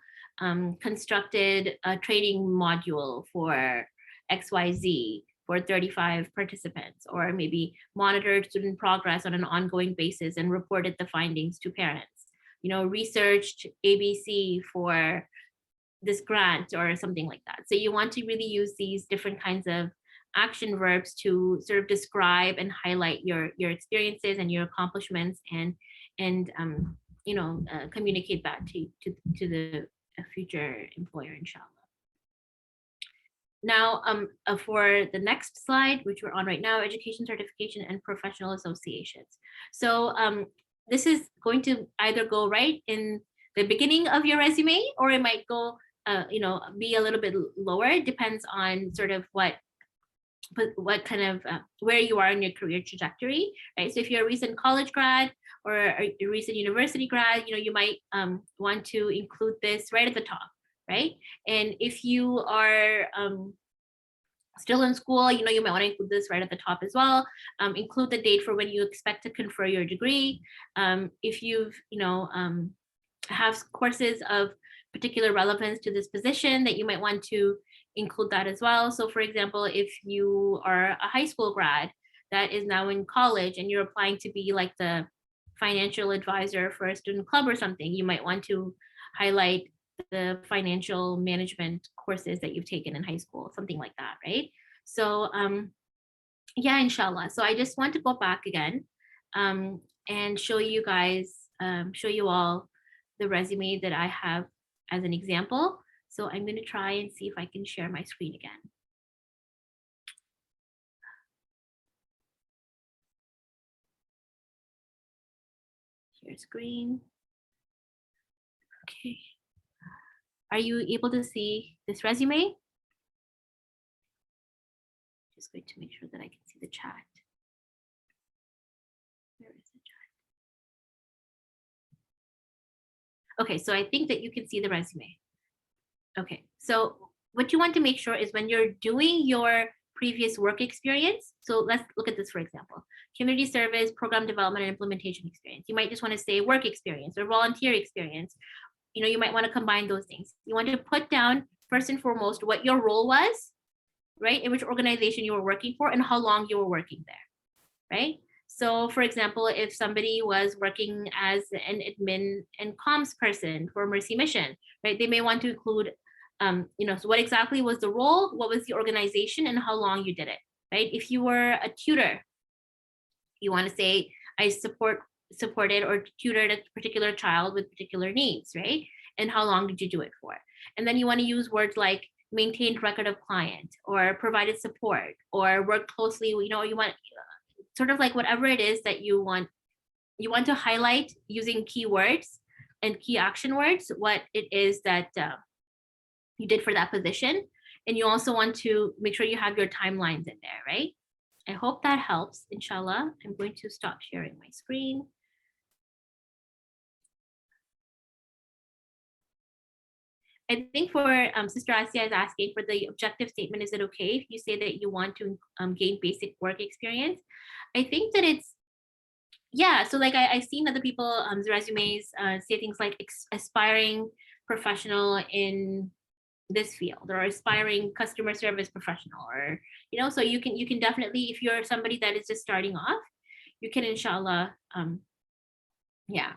constructed a training module for XYZ for 35 participants, or maybe monitored student progress on an ongoing basis and reported the findings to parents, researched ABC for this grant or something like that. So you want to really use these different kinds of action verbs to sort of describe and highlight your experiences and your accomplishments, and communicate that to the future employer, inshallah. Now, for the next slide, which we're on right now, education, certification, and professional associations. So this is going to either go right in the beginning of your resume, or it might go be a little bit lower. It depends on sort of what kind of where you are in your career trajectory, right? So if you're a recent college grad or a recent university grad, you might want to include this right at the top, right? And if you are still in school, you might want to include this right at the top as well. Include the date for when you expect to confer your degree. If you've have courses of particular relevance to this position, that you might want to include that as well. So for example, if you are a high school grad that is now in college and you're applying to be like the financial advisor for a student club or something, you might want to highlight the financial management courses that you've taken in high school, something like that, right? So yeah, inshallah. So I just want to go back again and show you guys, show you all the resume that I have as an example. So I'm going to try and see if I can share my screen again. Share screen. Okay. Are you able to see this resume? Just going to make sure that I can see the chat. Where is the chat? Okay, so I think that you can see the resume. Okay, so what you want to make sure is when you're doing your previous work experience, so let's look at this for example, community service, program development, and implementation experience. You might just want to say work experience or volunteer experience. You know, you might want to combine those things. You want to put down first and foremost what your role was, right? In which organization you were working for and how long you were working there, right? So for example, if somebody was working as an admin and comms person for Mercy Mission, right? They may want to include, you know, so what exactly was the role, what was the organization, and how long you did it, right? If you were a tutor, you want to say, I supported or tutored a particular child with particular needs, right? And how long did you do it for? And then you want to use words like maintained record of client or provided support or worked closely, you know, you want sort of like whatever it is that you want to highlight using keywords and key action words, what it is that you did for that position. And you also want to make sure you have your timelines in there, right? I hope that helps, inshallah. I'm going to stop sharing my screen. I think for Sister Asia is asking for the objective statement, is it okay if you say that you want to gain basic work experience? I think that it's, yeah, so like I've seen other people resumes say things like aspiring professional in this field or aspiring customer service professional, or you know, so you can definitely, if you're somebody that is just starting off, you can inshallah yeah.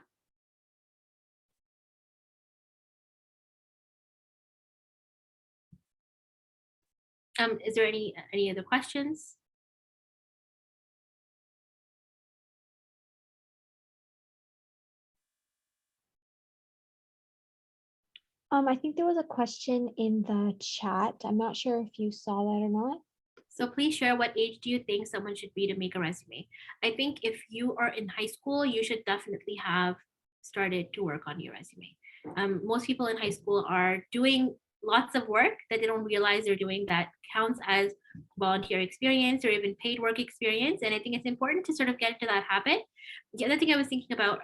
Is there any other questions? I think there was a question in the chat. I'm not sure if you saw that or not. So please share, what age do you think someone should be to make a resume? I think if you are in high school, you should definitely have started to work on your resume. Most people in high school are doing lots of work that they don't realize they're doing that counts as volunteer experience or even paid work experience. And I think it's important to sort of get into that habit. The other thing I was thinking about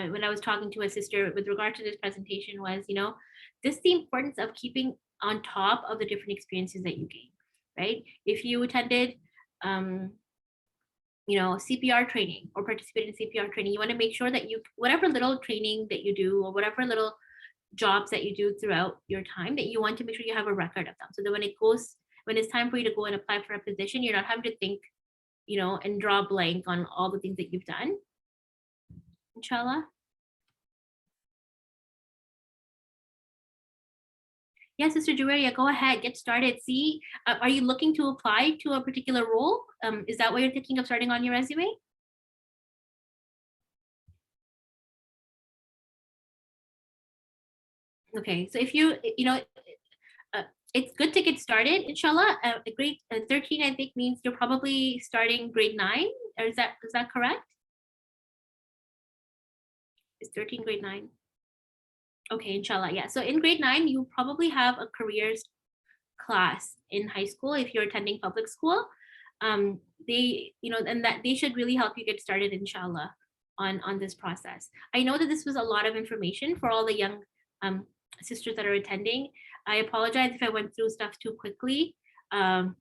when I was talking to a sister with regard to this presentation was, you know, this the importance of keeping on top of the different experiences that you gain, right? If you attended, you know, CPR training or participated in CPR training, you want to make sure that you, whatever little training that you do or whatever little jobs that you do throughout your time, that you want to make sure you have a record of them. So that when it's time for you to go and apply for a position, you're not having to think, you know, and draw a blank on all the things that you've done. Inshallah. Yeah, Sister Juwaria, go ahead, get started. See, are you looking to apply to a particular role? Is that what you're thinking of starting on your resume? Okay, so if you know, it's good to get started, inshallah. Grade 13, I think, means you're probably starting grade 9, or is that correct? Is 13 grade 9? Okay, inshallah, yeah. So in grade 9, you probably have a careers class in high school if you're attending public school. They, you know, and that they should really help you get started, inshallah, on this process. I know that this was a lot of information for all the young sisters that are attending. I apologize if I went through stuff too quickly. I'm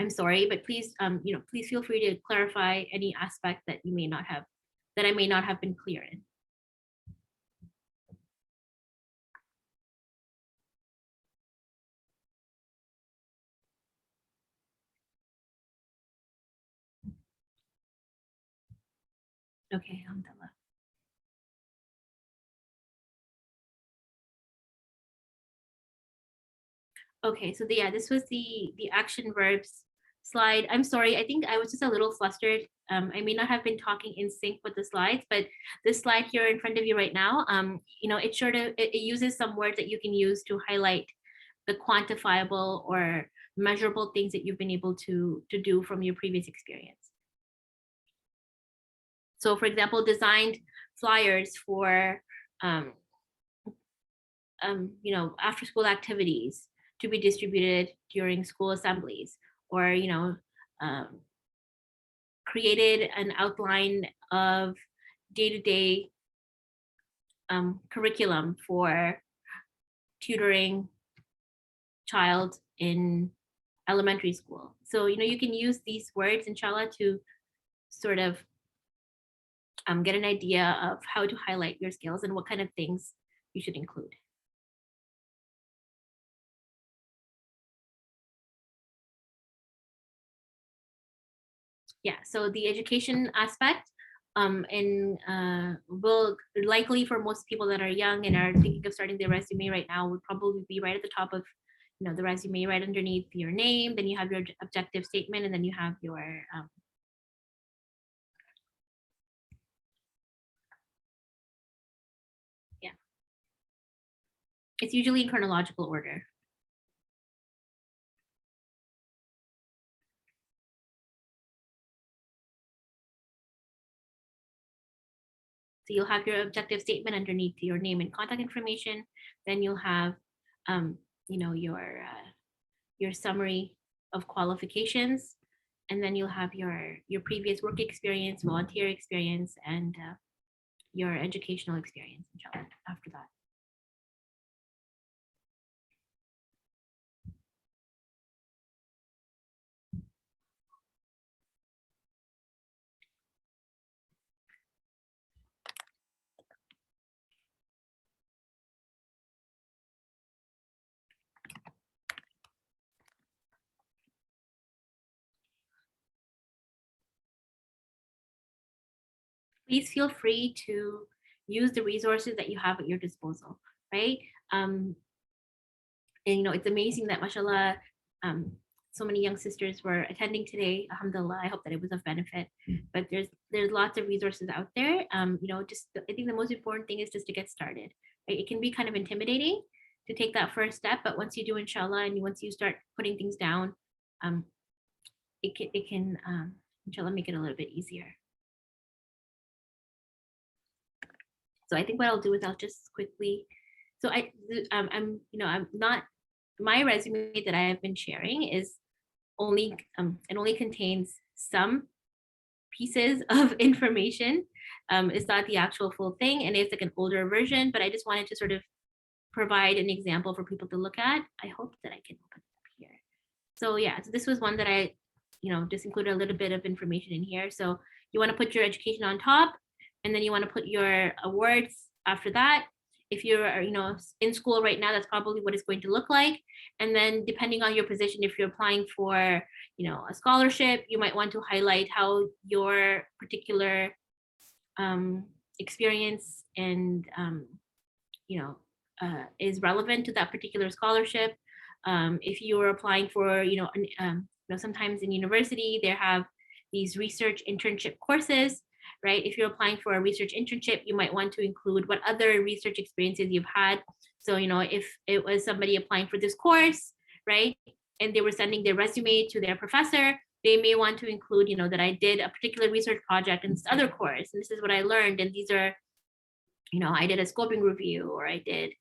sorry, but please, you know, please feel free to clarify any aspect that you may not have, that I may not have been clear in. Okay, alhamdulillah. Okay, so yeah, this was the action verbs slide. I'm sorry, I think I was just a little flustered. I may not have been talking in sync with the slides, but this slide here in front of you right now, it sort of, it uses some words that you can use to highlight the quantifiable or measurable things that you've been able to do from your previous experience. So for example, designed flyers for, after school activities to be distributed during school assemblies, or, created an outline of day-to-day curriculum for tutoring child in elementary school. So, you can use these words, inshallah, to sort of get an idea of how to highlight your skills and what kind of things you should include. Yeah, so the education aspect, will likely, for most people that are young and are thinking of starting their resume right now, would probably be right at the top of the resume, right underneath your name. Then you have your objective statement, and then you have your yeah, it's usually in chronological order. So you'll have your objective statement underneath your name and contact information. Then you'll have, your summary of qualifications, and then you'll have your previous work experience, volunteer experience, and your educational experience, inshallah, after that. Please feel free to use the resources that you have at your disposal, right? And it's amazing that, mashallah, so many young sisters were attending today. Alhamdulillah, I hope that it was of benefit. But there's lots of resources out there. Just I think the most important thing is just to get started. Right? It can be kind of intimidating to take that first step, but once you do, inshallah, and once you start putting things down, it can inshallah make it a little bit easier. So I think what I'll do is I'll just quickly. So I'm not, my resume that I have been sharing is only it only contains some pieces of information. It's not the actual full thing, and it's like an older version, but I just wanted to sort of provide an example for people to look at. I hope that I can open it up here. So yeah, so this was one that I just included a little bit of information in here. So you want to put your education on top, and then you want to put your awards after that. If you're in school right now, that's probably what it's going to look like. And then depending on your position, if you're applying for a scholarship, you might want to highlight how your particular experience and is relevant to that particular scholarship. If you are applying for sometimes in university they have these research internship courses, right? If you're applying for a research internship, you might want to include what other research experiences you've had. So, if it was somebody applying for this course, right, and they were sending their resume to their professor, they may want to include, that I did a particular research project in this other course, and this is what I learned, and these are, I did a scoping review, or I did,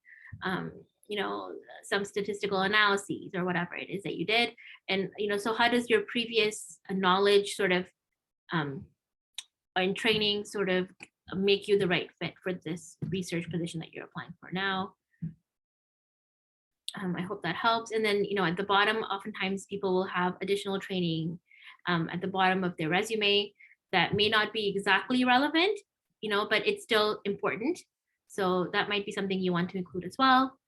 some statistical analyses, or whatever it is that you did. And, so how does your previous knowledge sort of in training sort of make you the right fit for this research position that you're applying for now? I hope that helps. And then, at the bottom, oftentimes people will have additional training at the bottom of their resume that may not be exactly relevant, but it's still important. So that might be something you want to include as well.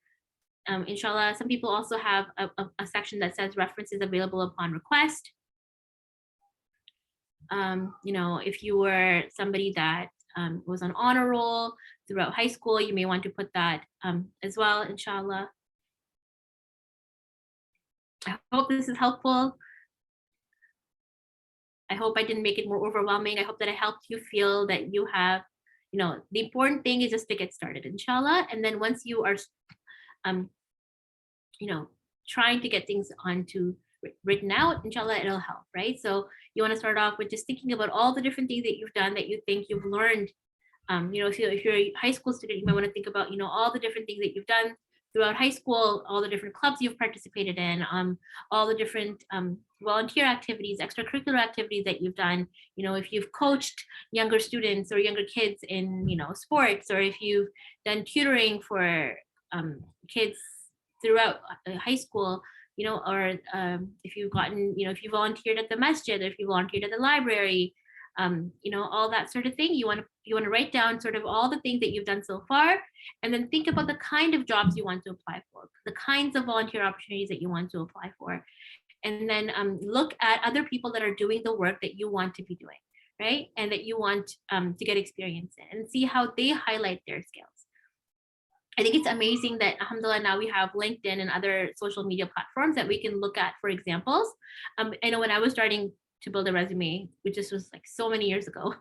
Inshallah, some people also have a section that says references available upon request. If you were somebody that was on honor roll throughout high school, you may want to put that as well, inshallah. I hope this is helpful. I hope I didn't make it more overwhelming. I hope that I helped you feel that you have, the important thing is just to get started, inshallah. And then once you are, um, you know, trying to get things onto written out, inshallah, it'll help, right? So you want to start off with just thinking about all the different things that you've done that you think you've learned. If you're a high school student, you might want to think about, all the different things that you've done throughout high school, all the different clubs you've participated in, all the different volunteer activities, extracurricular activities that you've done. If you've coached younger students or younger kids in, sports, or if you've done tutoring for kids throughout high school, or if you've gotten, if you volunteered at the masjid, or if you volunteered at the library, all that sort of thing. You want to write down sort of all the things that you've done so far, and then think about the kind of jobs you want to apply for, the kinds of volunteer opportunities that you want to apply for, and then look at other people that are doing the work that you want to be doing, right? And that you want to get experience in, and see how they highlight their skills. I think it's amazing that, alhamdulillah, now we have LinkedIn and other social media platforms that we can look at for examples. I know when I was starting to build a resume, which this was like so many years ago,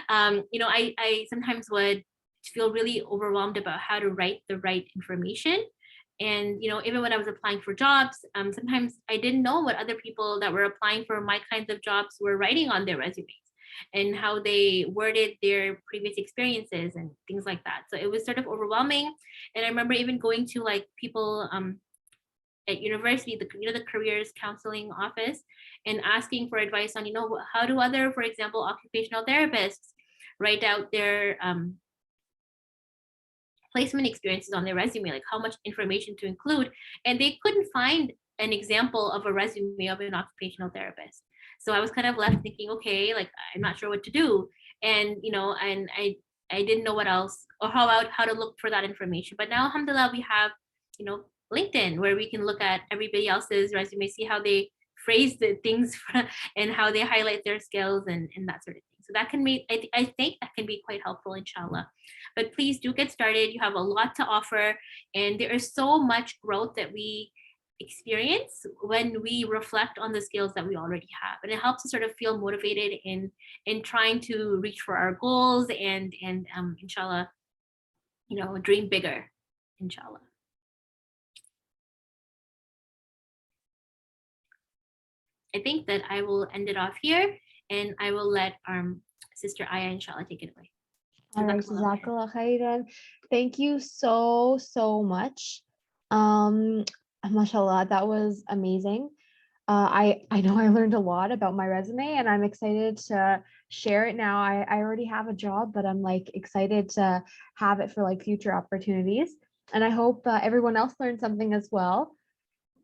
I sometimes would feel really overwhelmed about how to write the right information. And, even when I was applying for jobs, sometimes I didn't know what other people that were applying for my kinds of jobs were writing on their resumes, and how they worded their previous experiences and things like that. So it was sort of overwhelming. And I remember even going to like people at university, the careers counseling office, and asking for advice on, how do other, for example, occupational therapists write out their placement experiences on their resume, like how much information to include. And they couldn't find an example of a resume of an occupational therapist. So I was kind of left thinking, okay, like I'm not sure what to do. And, and I didn't know what else, or how to look for that information. But now, alhamdulillah, we have, LinkedIn, where we can look at everybody else's resume, see how they phrase the things and how they highlight their skills and that sort of thing. So that can make, I think that can be quite helpful, inshallah. But please do get started. You have a lot to offer, and there is so much growth that we experience when we reflect on the skills that we already have, and it helps us sort of feel motivated in trying to reach for our goals and inshallah, dream bigger, inshallah. I think that I will end it off here, and I will let Sister Aya, inshallah, take it away. All right, Jazakallah khairan. Thank you so much. Mashallah, that was amazing. I know I learned a lot about my resume, and I'm excited to share it now. I already have a job, but I'm like excited to have it for like future opportunities. And I hope everyone else learned something as well.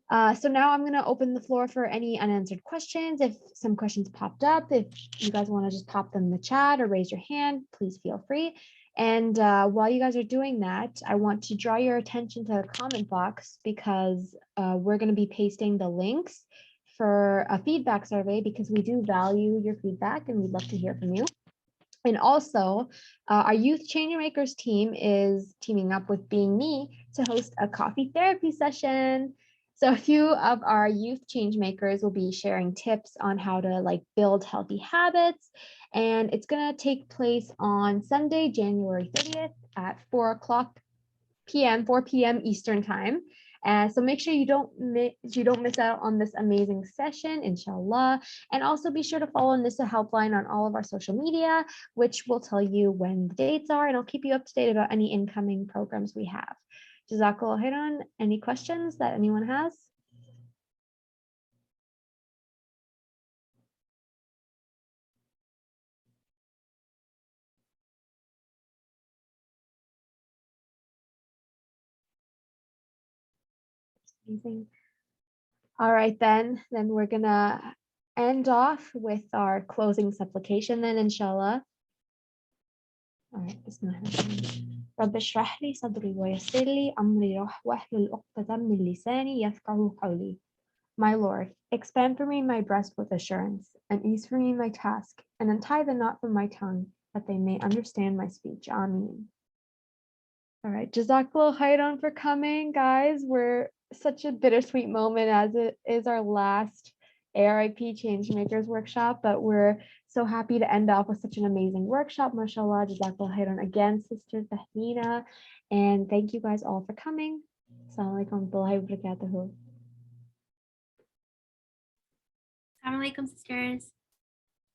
So now I'm going to open the floor for any unanswered questions. If some questions popped up, if you guys want to just pop them in the chat or raise your hand, please feel free. And while you guys are doing that, I want to draw your attention to the comment box, because we're going to be pasting the links for a feedback survey, because we do value your feedback and we'd love to hear from you. And also, our Youth Changemakers team is teaming up with Being Me to host a coffee therapy session. So a few of our youth changemakers will be sharing tips on how to like build healthy habits. And it's going to take place on Sunday, January 30th at 4 p.m. Eastern time. So make sure you don't miss out on this amazing session, inshallah. And also be sure to follow Nisa Helpline on all of our social media, which will tell you when the dates are, and I'll keep you up to date about any incoming programs we have. Jazakallah khairan. Any questions that anyone has? Amazing. All right, then we're gonna end off with our closing supplication then, inshallah. All right, bismillah. رب اشرح لي صدري ويسر لي أمري واحلل عقدة من لساني يفقهوا قولي. My Lord, expand for me my breast with assurance, and ease for me my task, and untie the knot from my tongue, that they may understand my speech. Ameen. All right, Jazakallah khairan for coming, guys. We're such a bittersweet moment, as it is our last ARIP Changemakers workshop, but we're so happy to end off with such an amazing workshop. MashaAllah, Jazakallah khairan again, Sister Tahmina. And thank you guys all for coming. Assalamu alaikum warahmatullahi wabarakatuh. Assalamu alaikum, sisters.